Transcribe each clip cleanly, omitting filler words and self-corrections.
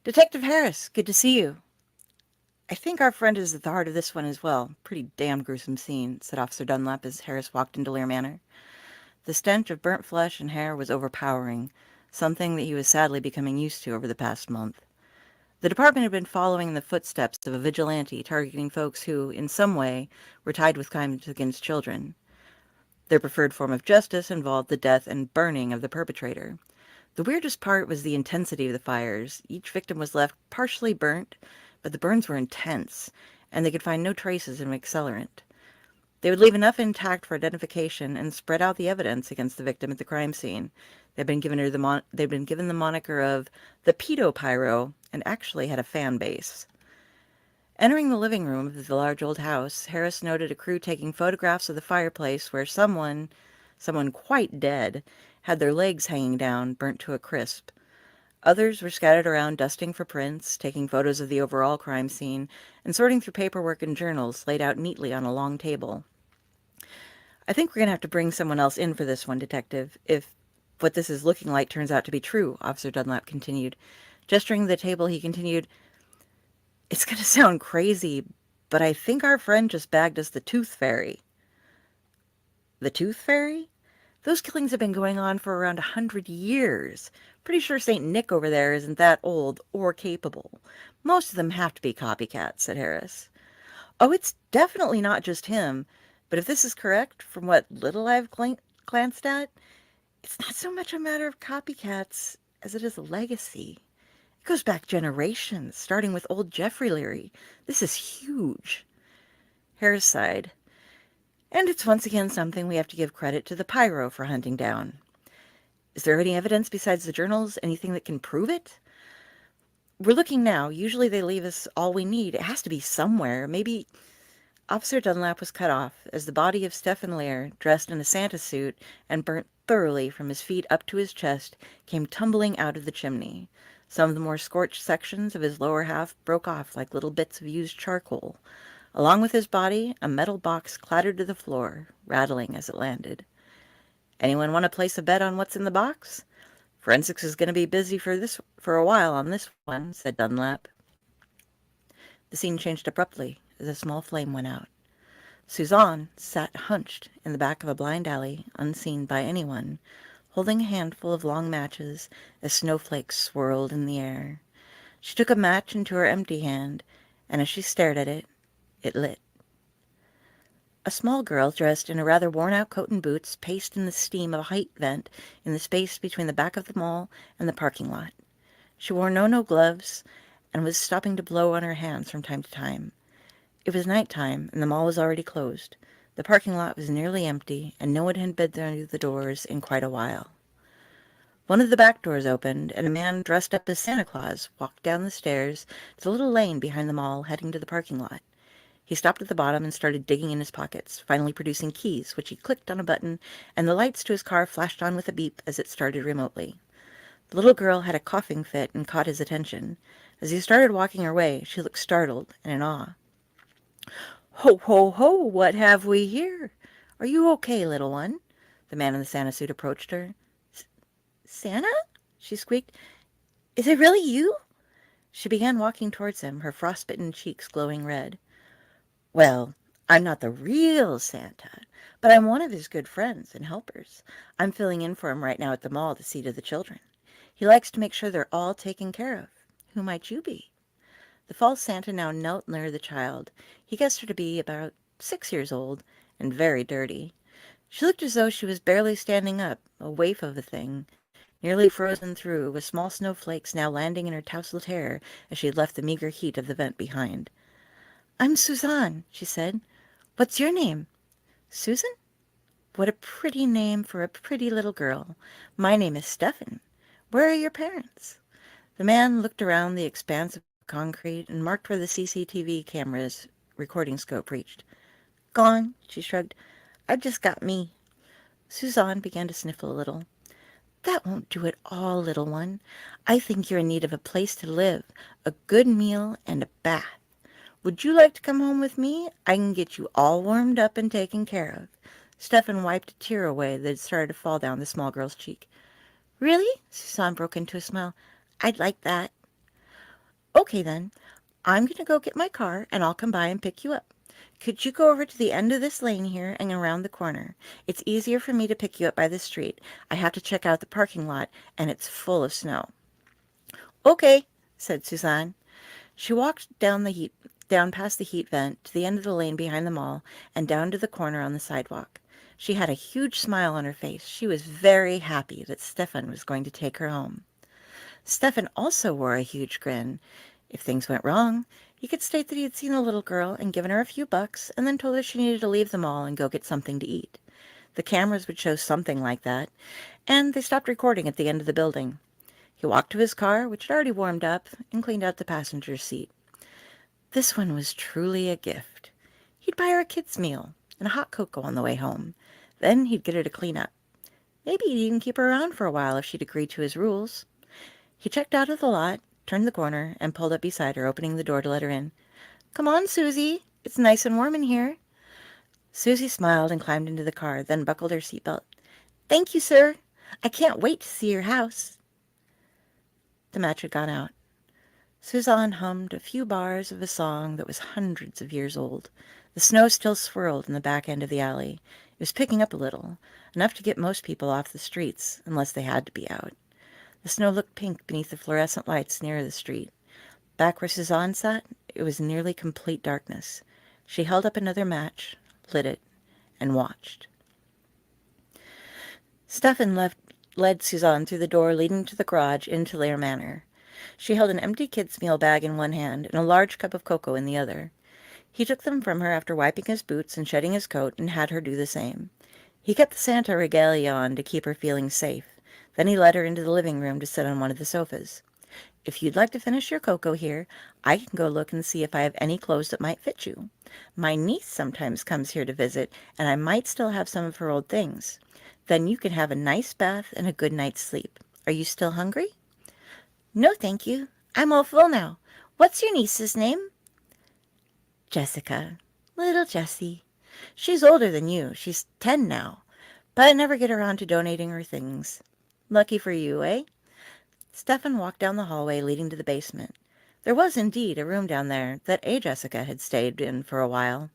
Detective Harris, good to see you. I think our friend is at the heart of this one as well. Pretty damn gruesome scene, said Officer Dunlap as Harris walked into Lear Manor. The stench of burnt flesh and hair was overpowering, something that he was sadly becoming used to over the past month. The department had been following in the footsteps of a vigilante targeting folks who, in some way, were tied with crimes against children. Their preferred form of justice involved the death and burning of the perpetrator. The weirdest part was the intensity of the fires. Each victim was left partially burnt, but the burns were intense, and they could find no traces of an accelerant. They would leave enough intact for identification and spread out the evidence against the victim at the crime scene. They'd been given the moniker of the Pedo Pyro and actually had a fan base. Entering the living room of the large old house, Harris noted a crew taking photographs of the fireplace where someone quite dead, had their legs hanging down, burnt to a crisp. Others were scattered around dusting for prints, taking photos of the overall crime scene, and sorting through paperwork and journals laid out neatly on a long table. I think we're going to have to bring someone else in for this one, Detective, if what this is looking like turns out to be true, Officer Dunlap continued. Gesturing to the table, he continued, "It's going to sound crazy, but I think our friend just bagged us the Tooth Fairy." The Tooth Fairy? Those killings have been going on for around 100 years. Pretty sure St. Nick over there isn't that old or capable. Most of them have to be copycats, said Harris. Oh, it's definitely not just him. But if this is correct, from what little I've glanced at, it's not so much a matter of copycats as it is a legacy. It goes back generations, starting with old Jeffrey Leary. This is huge. Harris sighed. And it's once again something we have to give credit to the Pyro for hunting down. Is there any evidence besides the journals, anything that can prove it? We're looking now. Usually they leave us all we need. It has to be somewhere. Maybe... Officer Dunlap was cut off as the body of Stephen Lair, dressed in a Santa suit and burnt thoroughly from his feet up to his chest, came tumbling out of the chimney. Some of the more scorched sections of his lower half broke off like little bits of used charcoal. Along with his body, a metal box clattered to the floor, rattling as it landed. Anyone want to place a bet on what's in the box? Forensics is going to be busy for a while on this one, said Dunlap. The scene changed abruptly as a small flame went out. Suzanne sat hunched in the back of a blind alley, unseen by anyone, holding a handful of long matches as snowflakes swirled in the air. She took a match into her empty hand, and as she stared at it, it lit. A small girl dressed in a rather worn-out coat and boots paced in the steam of a height vent in the space between the back of the mall and the parking lot. She wore no gloves and was stopping to blow on her hands from time to time. It was night time, and the mall was already closed. The parking lot was nearly empty, and no one had been through the doors in quite a while. One of the back doors opened, and a man dressed up as Santa Claus walked down the stairs to the little lane behind the mall heading to the parking lot. He stopped at the bottom and started digging in his pockets, finally producing keys, which he clicked on a button, and the lights to his car flashed on with a beep as it started remotely. The little girl had a coughing fit and caught his attention. As he started walking her way, she looked startled and in awe. "Ho, ho, ho! What have we here? Are you okay, little one?" The man in the Santa suit approached her. "Santa?" she squeaked. "Is it really you?" She began walking towards him, her frostbitten cheeks glowing red. "Well, I'm not the real Santa, but I'm one of his good friends and helpers. I'm filling in for him right now at the mall to see to the children. He likes to make sure they're all taken care of. Who might you be?" The false Santa now knelt near the child. He guessed her to be about 6 years old, and very dirty. She looked as though she was barely standing up, a waif of a thing, nearly frozen through, with small snowflakes now landing in her tousled hair as she had left the meager heat of the vent behind. "I'm Suzanne," she said. "What's your name?" "Susan? What a pretty name for a pretty little girl. My name is Stephen. Where are your parents?" The man looked around the expanse of concrete and marked where the CCTV camera's recording scope reached. "Gone," she shrugged. "I've just got me." Suzanne began to sniffle a little. "That won't do at all, little one. I think you're in need of a place to live, a good meal, and a bath. Would you like to come home with me? I can get you all warmed up and taken care of." Stefan wiped a tear away that had started to fall down the small girl's cheek. "Really?" Suzanne broke into a smile. "I'd like that." Okay, then. I'm going to go get my car, and I'll come by and pick you up. Could you go over to the end of this lane here and around the corner? It's easier for me to pick you up by the street. I have to check out the parking lot, and it's full of snow. Okay, said Suzanne. She walked down past the heat vent to the end of the lane behind the mall and down to the corner on the sidewalk. She had a huge smile on her face. She was very happy that Stefan was going to take her home. Stefan also wore a huge grin. If things went wrong, he could state that he had seen the little girl and given her a few bucks and then told her she needed to leave the mall and go get something to eat. The cameras would show something like that, and they stopped recording at the end of the building. He walked to his car, which had already warmed up, and cleaned out the passenger seat. This one was truly a gift. He'd buy her a kid's meal and a hot cocoa on the way home. Then he'd get her to clean up. Maybe he'd even keep her around for a while if she'd agree to his rules. He checked out of the lot, turned the corner, and pulled up beside her, opening the door to let her in. "Come on, Susie. It's nice and warm in here." Susie smiled and climbed into the car, then buckled her seatbelt. "Thank you, sir. I can't wait to see your house." The match had gone out. Suzanne hummed a few bars of a song that was hundreds of years old. The snow still swirled in the back end of the alley. It was picking up a little, enough to get most people off the streets, unless they had to be out. The snow looked pink beneath the fluorescent lights near the street. Back where Suzanne sat, it was nearly complete darkness. She held up another match, lit it, and watched. Stefan led Suzanne through the door leading to the garage into Lair Manor. She held an empty kid's meal bag in one hand and a large cup of cocoa in the other. He took them from her after wiping his boots and shedding his coat and had her do the same. He kept the Santa regalia on to keep her feeling safe. Then he led her into the living room to sit on one of the sofas. "If you'd like to finish your cocoa here, I can go look and see if I have any clothes that might fit you. My niece sometimes comes here to visit, and I might still have some of her old things. Then you can have a nice bath and a good night's sleep. Are you still hungry?" "No, thank you. I'm all full now. What's your niece's name?" "Jessica. Little Jessie. She's older than you. She's 10 now. But I never get around to donating her things. Lucky for you, eh?" Stefan walked down the hallway leading to the basement. There was indeed a room down there that Jessica had stayed in for a while.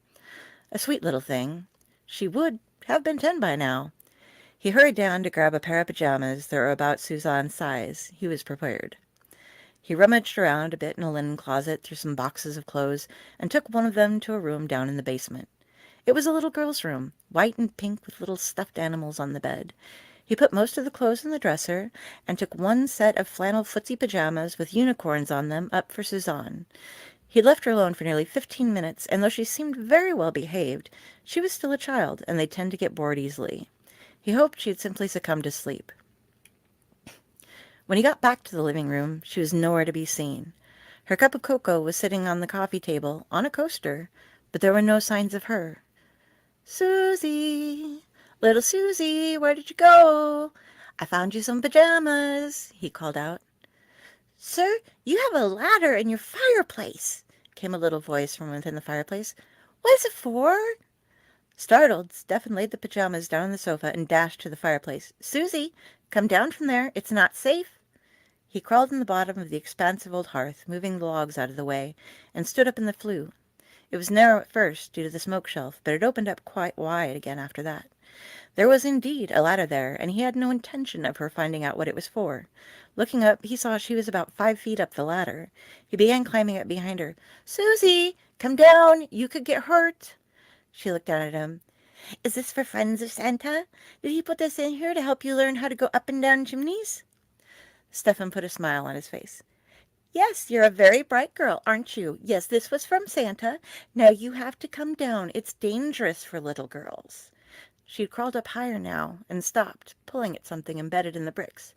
A sweet little thing. She would have been 10 by now. He hurried down to grab a pair of pajamas that were about Suzanne's size. He was prepared. He rummaged around a bit in a linen closet through some boxes of clothes and took one of them to a room down in the basement. It was a little girl's room, white and pink with little stuffed animals on the bed. He put most of the clothes in the dresser and took one set of flannel footsie pajamas with unicorns on them up for Suzanne. He left her alone for nearly 15 minutes, and though she seemed very well behaved, she was still a child, and they tend to get bored easily. He hoped she had simply succumbed to sleep. When he got back to the living room, she was nowhere to be seen. Her cup of cocoa was sitting on the coffee table, on a coaster, but there were no signs of her. "Susie, little Susie, where did you go? I found you some pajamas," he called out. "Sir, you have a ladder in your fireplace," came a little voice from within the fireplace. "What is it for?" Startled, Stefan laid the pajamas down on the sofa and dashed to the fireplace. "Susie, come down from there. It's not safe." He crawled in the bottom of the expansive old hearth, moving the logs out of the way, and stood up in the flue. It was narrow at first, due to the smoke shelf, but it opened up quite wide again after that. There was indeed a ladder there, and he had no intention of her finding out what it was for. Looking up, he saw she was about 5 feet up the ladder. He began climbing up behind her. "Susie, come down. You could get hurt." She looked down at him. "Is this for friends of Santa? Did he put this in here to help you learn how to go up and down chimneys?" Stefan put a smile on his face. "Yes, you're a very bright girl, aren't you? Yes, this was from Santa. Now you have to come down. It's dangerous for little girls." She had crawled up higher now and stopped, pulling at something embedded in the bricks.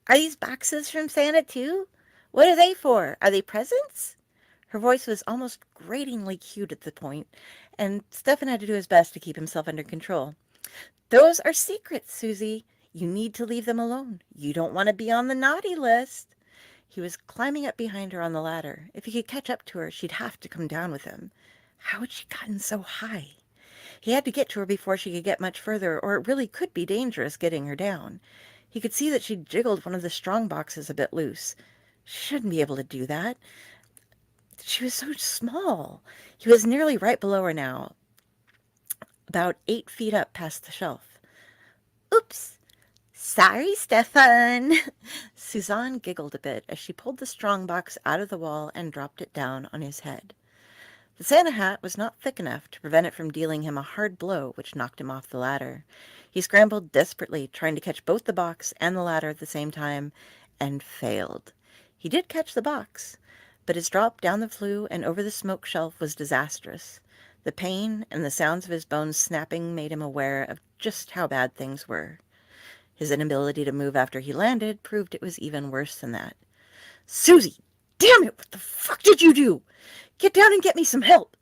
"Are these boxes from Santa, too? What are they for? Are they presents?" Her voice was almost gratingly cute at the point, and Stefan had to do his best to keep himself under control. "Those are secrets, Susie. You need to leave them alone. You don't want to be on the naughty list." He was climbing up behind her on the ladder. If he could catch up to her, she'd have to come down with him. How had she gotten so high? He had to get to her before she could get much further, or it really could be dangerous getting her down. He could see that she'd jiggled one of the strong boxes a bit loose. She shouldn't be able to do that. She was so small. He was nearly right below her now, about 8 feet up past the shelf. Oops! Sorry, Stefan. Suzanne giggled a bit as she pulled the strong box out of the wall and dropped it down on his head. The Santa hat was not thick enough to prevent it from dealing him a hard blow which knocked him off the ladder. He scrambled desperately, trying to catch both the box and the ladder at the same time, and failed. He did catch the box, but his drop down the flue and over the smoke shelf was disastrous. The pain and the sounds of his bones snapping made him aware of just how bad things were. His inability to move after he landed proved it was even worse than that. Susie! Damn it! What the fuck did you do? Get down and get me some help!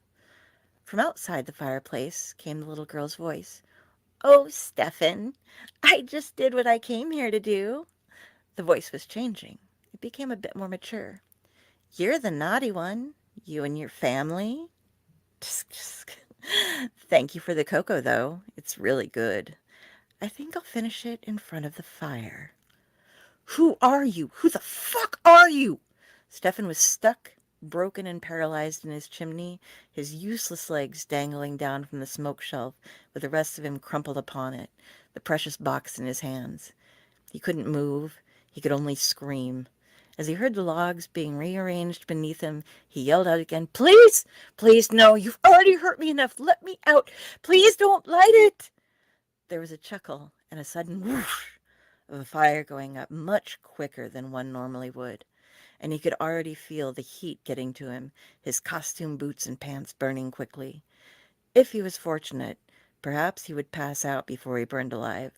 From outside the fireplace came the little girl's voice. Oh, Stefan, I just did what I came here to do. The voice was changing. It became a bit more mature. You're the naughty one. You and your family. Thank you for the cocoa, though. It's really good. I think I'll finish it in front of the fire. Who are you? Who the fuck are you? Stefan was stuck, broken and paralyzed in his chimney, his useless legs dangling down from the smoke shelf, with the rest of him crumpled upon it, the precious box in his hands. He couldn't move. He could only scream. As he heard the logs being rearranged beneath him, he yelled out again, Please! Please, no! You've already hurt me enough! Let me out! Please don't light it! There was a chuckle and a sudden whoosh of a fire going up much quicker than one normally would, and he could already feel the heat getting to him, his costume boots and pants burning quickly. If he was fortunate, perhaps he would pass out before he burned alive,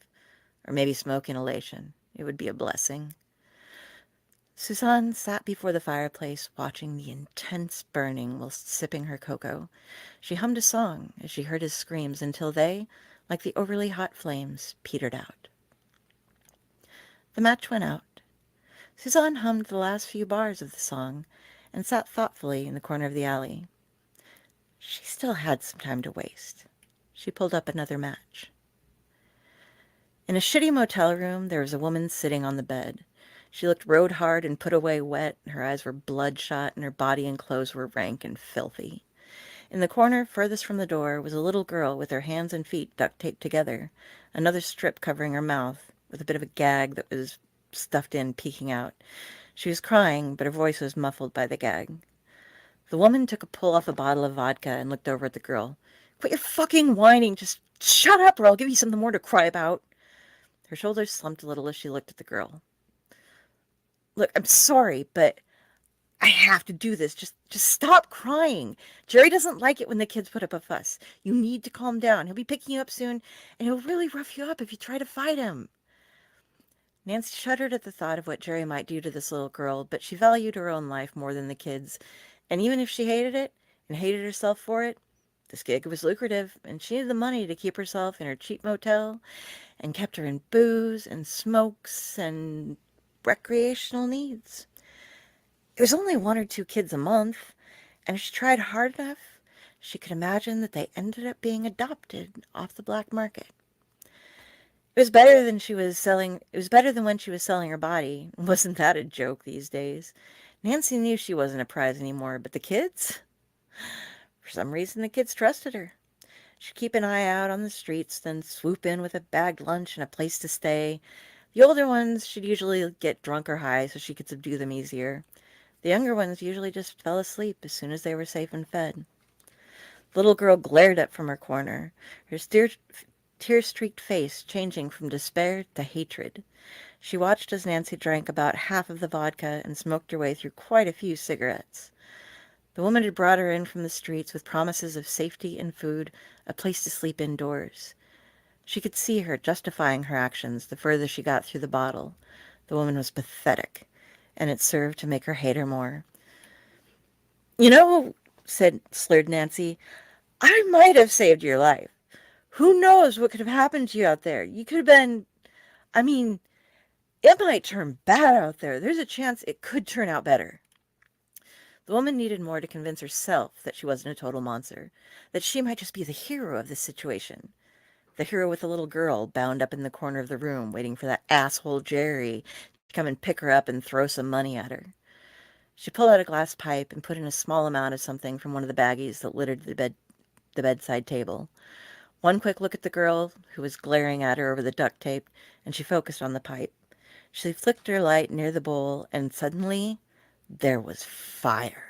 or maybe smoke inhalation. It would be a blessing. Suzanne sat before the fireplace, watching the intense burning while sipping her cocoa. She hummed a song as she heard his screams until they, like the overly hot flames, petered out. The match went out. Suzanne hummed the last few bars of the song and sat thoughtfully in the corner of the alley. She still had some time to waste. She pulled up another match. In a shitty motel room, there was a woman sitting on the bed. She looked road-hard and put away wet, her eyes were bloodshot, and her body and clothes were rank and filthy. In the corner furthest from the door was a little girl with her hands and feet duct-taped together, another strip covering her mouth, with a bit of a gag that was stuffed in peeking out. She was crying, but her voice was muffled by the gag. The woman took a pull off a bottle of vodka and looked over at the girl. Quit your fucking whining! Just shut up or I'll give you something more to cry about! Her shoulders slumped a little as she looked at the girl. Look, I'm sorry, but I have to do this. Just stop crying. Jerry doesn't like it when the kids put up a fuss. You need to calm down. He'll be picking you up soon, and he'll really rough you up if you try to fight him. Nancy shuddered at the thought of what Jerry might do to this little girl, but she valued her own life more than the kids, and even if she hated it, and hated herself for it, this gig was lucrative, and she had the money to keep herself in her cheap motel, and kept her in booze and smokes and recreational needs. It was only 1 or 2 kids a month, and if she tried hard enough, she could imagine that they ended up being adopted off the black market. It was better than when she was selling her body. Wasn't that a joke these days? Nancy knew she wasn't a prize anymore, but the kids? For some reason, the kids trusted her. She'd keep an eye out on the streets, then swoop in with a bagged lunch and a place to stay. The older ones should usually get drunk or high so she could subdue them easier. The younger ones usually just fell asleep as soon as they were safe and fed. The little girl glared up from her corner, her tear-streaked face changing from despair to hatred. She watched as Nancy drank about half of the vodka and smoked her way through quite a few cigarettes. The woman had brought her in from the streets with promises of safety and food, a place to sleep indoors. She could see her justifying her actions the further she got through the bottle. The woman was pathetic, and it served to make her hate her more. You know, slurred Nancy, I might have saved your life. Who knows what could have happened to you out there? You could have been, I mean, it might turn bad out there. There's a chance it could turn out better. The woman needed more to convince herself that she wasn't a total monster, that she might just be the hero of this situation. The hero with the little girl bound up in the corner of the room, waiting for that asshole Jerry to come and pick her up and throw some money at her. She pulled out a glass pipe and put in a small amount of something from one of the baggies that littered the bedside table. One quick look at the girl, who was glaring at her over the duct tape, and she focused on the pipe. She flicked her light near the bowl, and suddenly there was fire.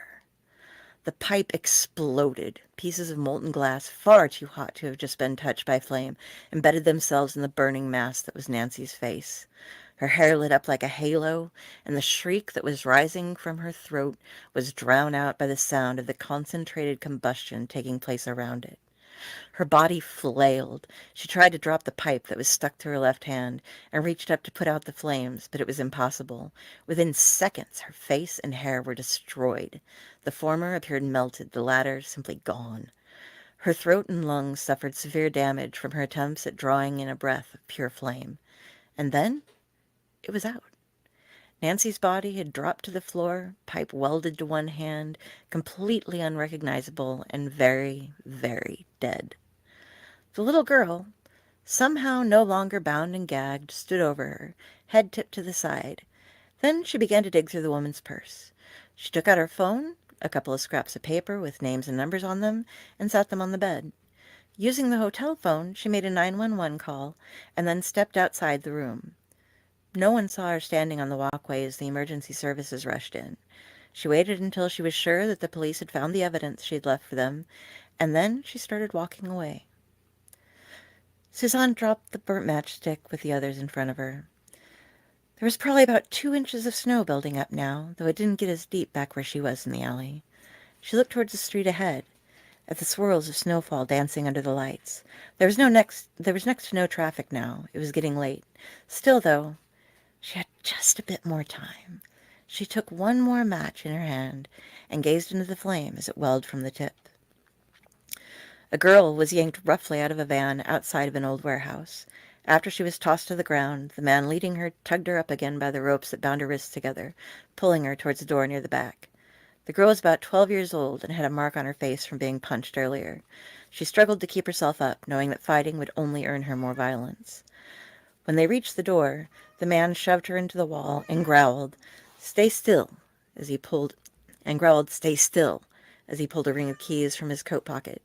The pipe exploded. Pieces of molten glass, far too hot to have just been touched by flame, embedded themselves in the burning mass that was Nancy's face. Her hair lit up like a halo, and the shriek that was rising from her throat was drowned out by the sound of the concentrated combustion taking place around it. Her body flailed. She tried to drop the pipe that was stuck to her left hand and reached up to put out the flames, but it was impossible. Within seconds, her face and hair were destroyed. The former appeared melted, the latter simply gone. Her throat and lungs suffered severe damage from her attempts at drawing in a breath of pure flame. And then it was out. Nancy's body had dropped to the floor, pipe welded to one hand, completely unrecognizable and very, very dead. The little girl, somehow no longer bound and gagged, stood over her, head tipped to the side. Then she began to dig through the woman's purse. She took out her phone, a couple of scraps of paper with names and numbers on them, and sat them on the bed. Using the hotel phone, she made a 911 call and then stepped outside the room. No one saw her standing on the walkway as the emergency services rushed in. She waited until she was sure that the police had found the evidence she had left for them, and then she started walking away. Suzanne dropped the burnt matchstick with the others in front of her. There was probably about 2 inches of snow building up now, though it didn't get as deep back where she was in the alley. She looked towards the street ahead, at the swirls of snowfall dancing under the lights. There was next to no traffic now. It was getting late. Still, though, she had just a bit more time. She took one more match in her hand and gazed into the flame as it welled from the tip. A girl was yanked roughly out of a van outside of an old warehouse. After she was tossed to the ground, the man leading her tugged her up again by the ropes that bound her wrists together, pulling her towards the door near the back. The girl was about 12 years old and had a mark on her face from being punched earlier. She struggled to keep herself up, knowing that fighting would only earn her more violence. When they reached the door, the man shoved her into the wall and growled, "Stay still," as he pulled "Stay still," as he pulled a ring of keys from his coat pocket,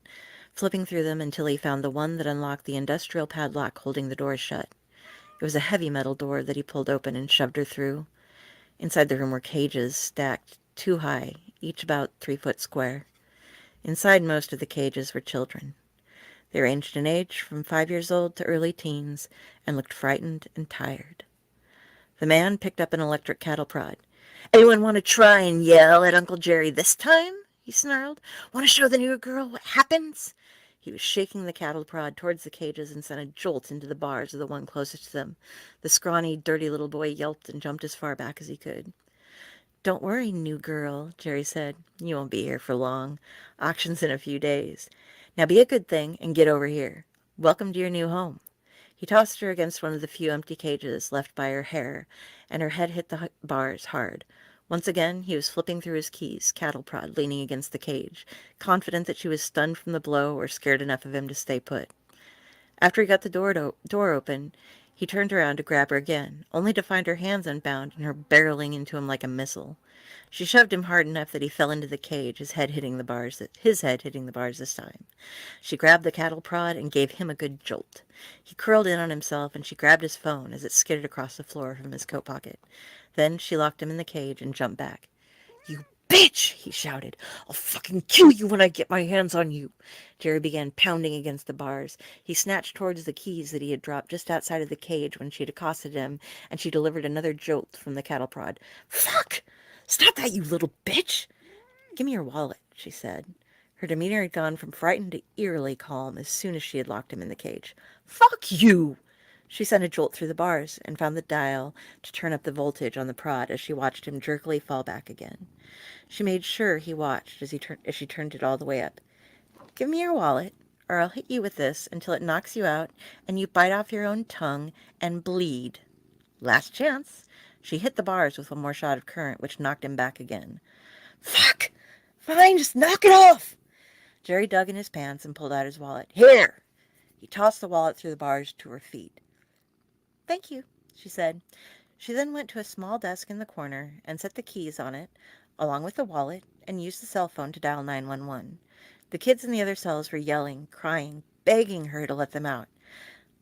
flipping through them until he found the one that unlocked the industrial padlock holding the door shut. It was a heavy metal door that he pulled open and shoved her through. Inside the room were cages stacked 2 high, each about 3 foot square. Inside most of the cages were children. They ranged in age from 5 years old to early teens and looked frightened and tired. The man picked up an electric cattle prod. "Anyone want to try and yell at Uncle Jerry this time?" he snarled. "Want to show the new girl what happens?" He was shaking the cattle prod towards the cages and sent a jolt into the bars of the one closest to them. The scrawny, dirty little boy yelped and jumped as far back as he could. "Don't worry, new girl," Jerry said. "You won't be here for long. Auction's in a few days. Now be a good thing and get over here. Welcome to your new home." He tossed her against one of the few empty cages left by her hair, and her head hit the bars hard. Once again, he was flipping through his keys, cattle prod leaning against the cage, confident that she was stunned from the blow or scared enough of him to stay put. After he got the door open, he turned around to grab her again, only to find her hands unbound and her barreling into him like a missile. She shoved him hard enough that he fell into the cage, his head hitting the bars this time. She grabbed the cattle prod and gave him a good jolt. He curled in on himself, and she grabbed his phone as it skidded across the floor from his coat pocket. Then she locked him in the cage and jumped back. "You bitch!" he shouted. "I'll fucking kill you when I get my hands on you." Jerry began pounding against the bars. He snatched towards the keys that he had dropped just outside of the cage when she had accosted him, and she delivered another jolt from the cattle prod. "Fuck! Stop that, you little bitch!" "Give me your wallet," she said. Her demeanor had gone from frightened to eerily calm as soon as she had locked him in the cage. "Fuck you!" She sent a jolt through the bars and found the dial to turn up the voltage on the prod as she watched him jerkily fall back again. She made sure he watched as she turned it all the way up. "Give me your wallet, or I'll hit you with this until it knocks you out and you bite off your own tongue and bleed. Last chance." She hit the bars with one more shot of current, which knocked him back again. "Fuck! Fine, just knock it off!" Jerry dug in his pants and pulled out his wallet. "Here!" He tossed the wallet through the bars to her feet. "Thank you," she said. She then went to a small desk in the corner and set the keys on it, along with the wallet, and used the cell phone to dial 911. The kids in the other cells were yelling, crying, begging her to let them out.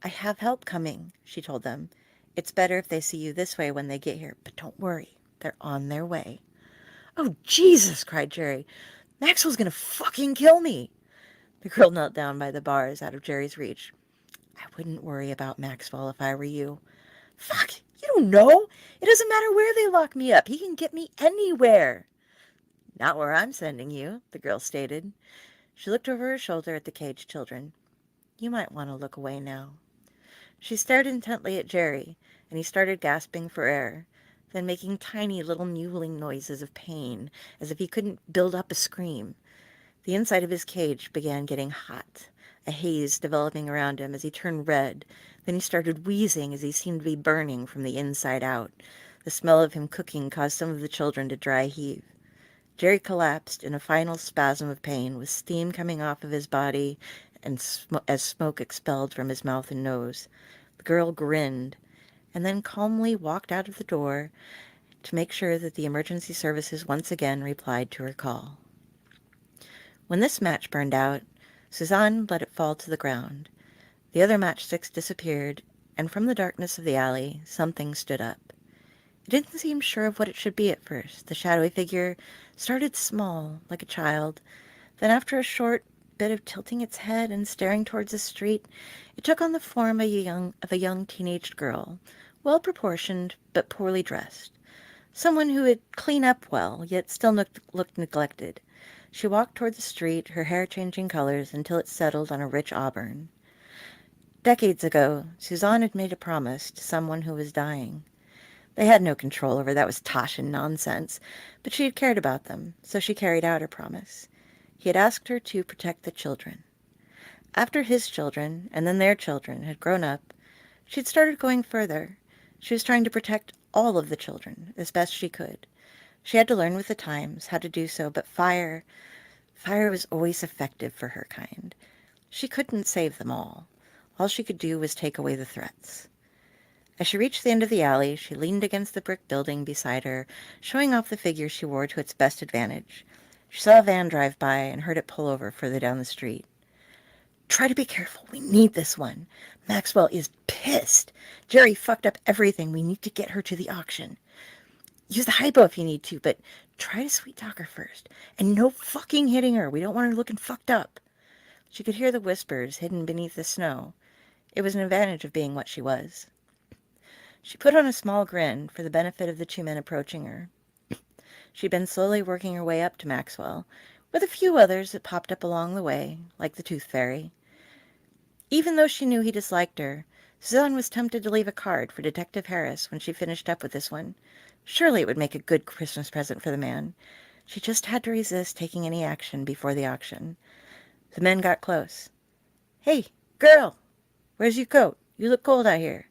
"I have help coming," she told them. "It's better if they see you this way when they get here, but don't worry, they're on their way." "Oh, Jesus!" cried Jerry. "Maxwell's gonna fucking kill me!" The girl knelt down by the bars out of Jerry's reach. "I wouldn't worry about Maxwell if I were you." "Fuck! You don't know! It doesn't matter where they lock me up. He can get me anywhere." "Not where I'm sending you," the girl stated. She looked over her shoulder at the caged children. "You might want to look away now." She stared intently at Jerry, and he started gasping for air, then making tiny little mewling noises of pain, as if he couldn't build up a scream. The inside of his cage began getting hot, a haze developing around him as he turned red. Then he started wheezing as he seemed to be burning from the inside out. The smell of him cooking caused some of the children to dry heave. Jerry collapsed in a final spasm of pain, with steam coming off of his body and as smoke expelled from his mouth and nose. The girl grinned, and then calmly walked out of the door to make sure that the emergency services once again replied to her call. When this match burned out, Suzanne let it fall to the ground. The other matchsticks disappeared, and from the darkness of the alley, something stood up. It didn't seem sure of what it should be at first. The shadowy figure started small, like a child. Then after a short bit of tilting its head and staring towards the street, it took on the form of a young teenaged girl, well-proportioned but poorly dressed. Someone who would clean up well, yet still looked neglected. She walked toward the street, her hair changing colors until it settled on a rich auburn. Decades ago, Suzanne had made a promise to someone who was dying. They had no control over that was Tashan nonsense, but she had cared about them, so she carried out her promise. He had asked her to protect the children. After his children, and then their children, had grown up, she'd started going further. She was trying to protect all of the children as best she could. She had to learn with the times how to do so, but fire was always effective for her kind. She couldn't save them all. All she could do was take away the threats. As she reached the end of the alley, she leaned against the brick building beside her, showing off the figure she wore to its best advantage. She saw a van drive by and heard it pull over further down the street. "Try to be careful. We need this one. Maxwell is pissed. Jerry fucked up everything. We need to get her to the auction. Use the hypo if you need to, but try to sweet-talk her first. And no fucking hitting her. We don't want her looking fucked up." She could hear the whispers hidden beneath the snow. It was an advantage of being what she was. She put on a small grin for the benefit of the two men approaching her. She'd been slowly working her way up to Maxwell, with a few others that popped up along the way, like the Tooth Fairy. Even though she knew he disliked her, Suzanne was tempted to leave a card for Detective Harris when she finished up with this one. Surely it would make a good Christmas present for the man. She just had to resist taking any action before the auction. The men got close. "Hey, girl! Where's your coat? You look cold out here.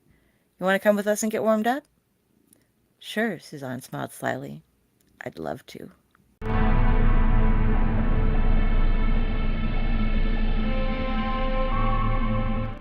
You want to come with us and get warmed up?" "Sure," Suzanne smiled slyly. "I'd love to."